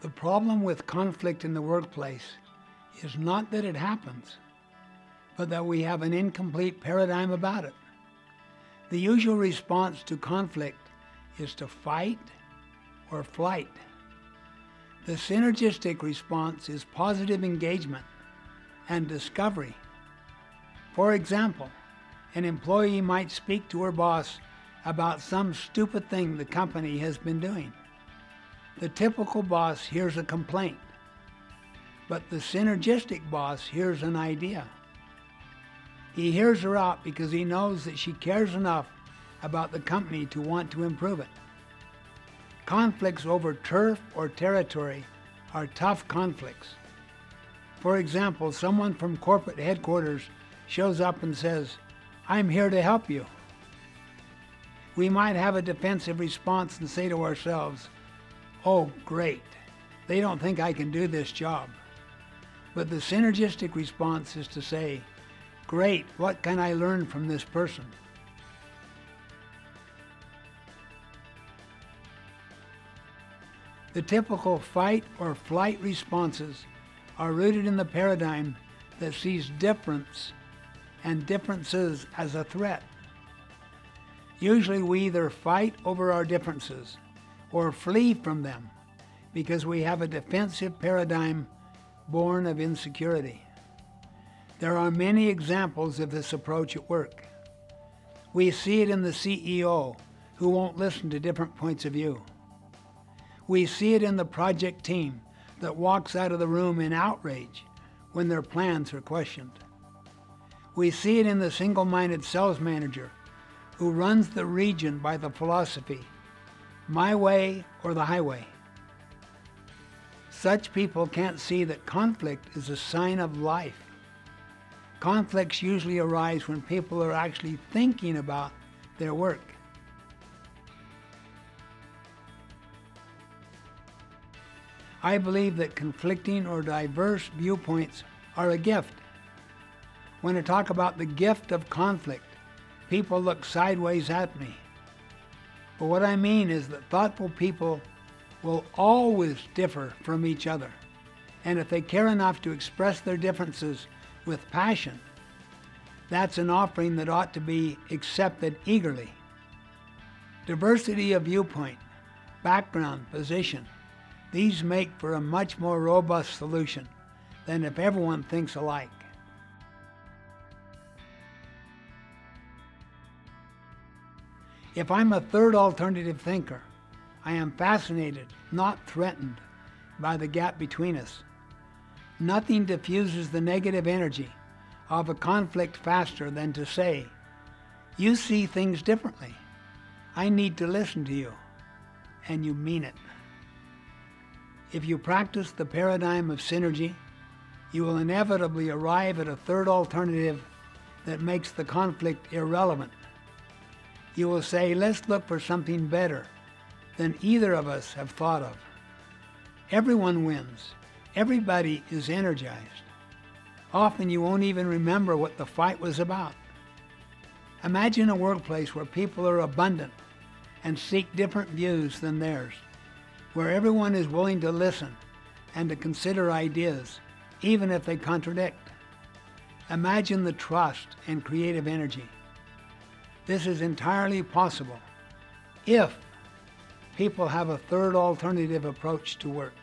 The problem with conflict in the workplace is not that it happens, but that we have an incomplete paradigm about it. The usual response to conflict is to fight or flight. The synergistic response is positive engagement and discovery. For example, an employee might speak to her boss about some stupid thing the company has been doing. The typical boss hears a complaint, but the synergistic boss hears an idea. He hears her out because he knows that she cares enough about the company to want to improve it. Conflicts over turf or territory are tough conflicts. For example, someone from corporate headquarters shows up and says, "I'm here to help you." We might have a defensive response and say to ourselves, "Oh, great, they don't think I can do this job." But the synergistic response is to say, "Great, what can I learn from this person?" The typical fight or flight responses are rooted in the paradigm that sees difference and differences as a threat. Usually we either fight over our differences or flee from them because we have a defensive paradigm born of insecurity. There are many examples of this approach at work. We see it in the CEO who won't listen to different points of view. We see it in the project team that walks out of the room in outrage when their plans are questioned. We see it in the single-minded sales manager who runs the region by the philosophy, my way or the highway. Such people can't see that conflict is a sign of life. Conflicts usually arise when people are actually thinking about their work. I believe that conflicting or diverse viewpoints are a gift. When I talk about the gift of conflict, people look sideways at me. But what I mean is that thoughtful people will always differ from each other. And if they care enough to express their differences with passion, that's an offering that ought to be accepted eagerly. Diversity of viewpoint, background, position, these make for a much more robust solution than if everyone thinks alike. If I'm a third alternative thinker, I am fascinated, not threatened, by the gap between us. Nothing diffuses the negative energy of a conflict faster than to say, "You see things differently. I need to listen to you," and you mean it. If you practice the paradigm of synergy, you will inevitably arrive at a third alternative that makes the conflict irrelevant. You will say, "Let's look for something better than either of us have thought of." Everyone wins. Everybody is energized. Often you won't even remember what the fight was about. Imagine a workplace where people are abundant and seek different views than theirs, where everyone is willing to listen and to consider ideas, even if they contradict. Imagine the trust and creative energy. This is entirely possible if people have a third alternative approach to work.